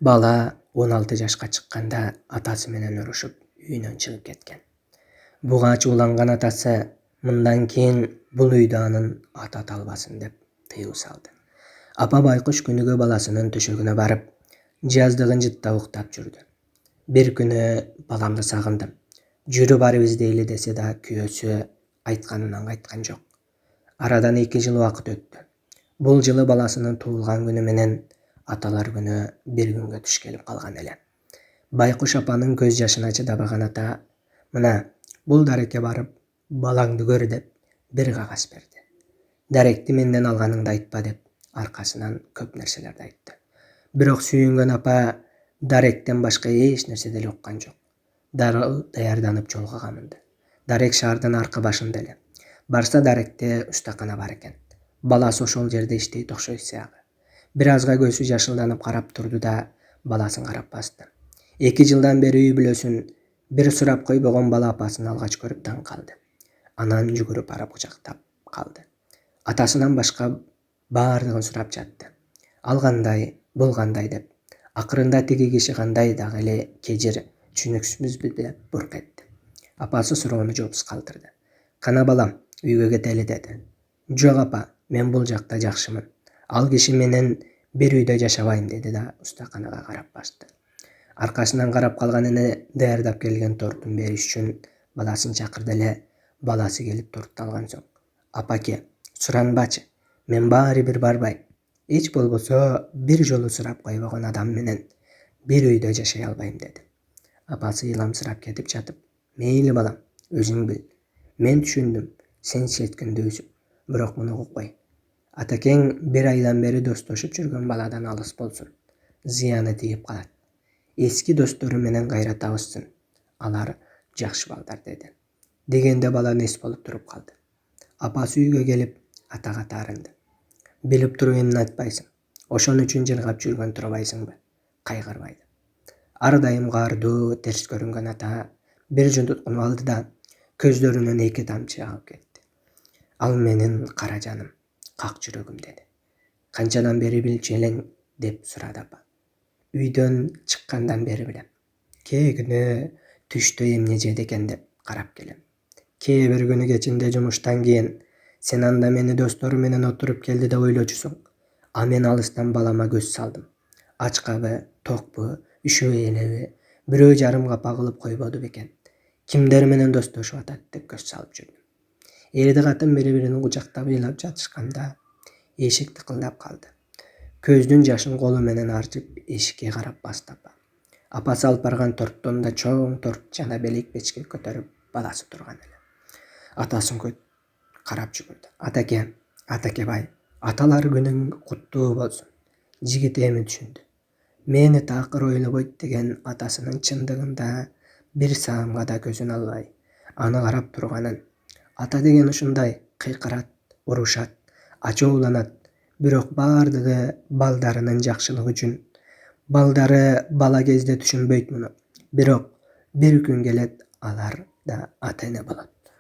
Бала 16 жашка чыкканда атасы менен урушуп үйүнөн чыгып кеткен. Буга ачууланган атасы мындан кийин бул үйдө анын ата ата албасын деп тыюу салды. Апа байкуш күнүгө баласынын төшөгүнө барып, жаздыгын жыттап уктап жүрдү. Бир күнү баламды сагындым, жүрү барыбыз дейли десе да күйөөсү айтканынан кайткан жок. Арадан 2 жыл убакыт өттү. Бул жылы баласынын туулган күнү менен аталар күнү бир күнгө туш келип калган эле. Байкуш апанын көз жашына чыдабаган ата: "Мына, бул дарекке барып, балаңды көр" деп бир кагаз берди. Даректи менден алганыңды айтпа деп аркасынан көп нерселерди айтты. Бирок сүйүнгөн апа даректен башка эч нерсе деле уккан жок. Дароо даярданып жолго камынды. Дарек шаардын аркы башында эле. Барса даректе устакана бар экен. Баласы ошол жерде иштейт окшойт сыягы. Бир азга көзү жашылданып карап турду да баласын карап басты. 2 жылдан бери үй бүлөсүн бир сурап койбогон бала апасын алгач көрүп таң калды. Анан жүгүрүп барып кучактап калды. Атасынан башка баардыгын сурап жатты. Ал кандай, бул кандай деп. Акырында тиги киши кандай дагы эле кежир, түшүнүксүзбү деп бурк этти. Апасы суроону жоопсуз калтырды. "Кана балам, үйгө кетели" деди. "Жок апа, мен бул жакта жакшымын. Ал киши менен бир үйдө жашабайм" деди да устаканага карап басты. Аркасынан карап калган эне даярдап келген тортун бериш үчүн баласын чакырды эле. Баласы келип торту алган соң: "Апаке, суранбачы, мен баары бир барбайм. Эч болбосо бир жолу сурап койбогон адам менен бир үйдө жашай албайм" деди. Апасы ыйламсырап кетип жатып: "Мейли балам, өзүң бил. Мен түшүндүм, сен четкиндүүсүң. Бирок муну укпай. Атакең бир айдан бери достошуп жүргөн баладан алыс болсун. Зыяны тигип калат. Эски достору менен кайра табышсын. Алар жакшы балдар" деди. Дегенде бала нес болуп туруп калды. Апасы үйгө келип атага таарынды. "Билип туруп эмне айтпайсың? Ошон үчүн жыргап жүргөн турбайсыңбы? Кайгырбайды." Ар дайым каардуу, терс көрүнгөн ата бир жутуп алды да көздөрүнөн 2 тамчы агып кетти. "Ал менин кара жаным, как жүрөгүм" деди. "Канчадан бери билчү элең?" деп сурады апа. "Үйдөн чыккандан бери билем. Кээ күнү түштө эмне жеди экен деп карап келем. Кээ бир күнү кечинде жумуштан кийин сен анда мени достору менен отуруп келди деп ойлочусуң. А мен алыстан балама көз салдым. Ачкабы, токпу, үшөбөй элеби, бирөө жарым капа кылып койбоду бекен. Кимдер менен достошуп атат деп көз салып жүрдүм." Эрди катын бири-бирин кучактап ыйлап жатышканда эшик тыкылдап калды. Көздүн жашын колу менен арчып эшикке карап басты апа. Апасы алып барган торттон да чоң торт жана белек печке көтөрүп баласы турган эле. Атасын карап жүгүрдү. "Атаке, Атакебай, аталар күнүң куттуу болсун." Жигит эми түшүндү. Мени такыр ойлобойт деген атасынын чындыгында бир саамга да көзүн албай, аны карап турганын. Ата деген ушундай кыйкырат, урушат, ачууланат, бирок баардыгы балдарынын жакшылыгы үчүн. Балдары бала кезде түшүнбөйт муну. Бирок бир күн келет, алар да ата-эне болот.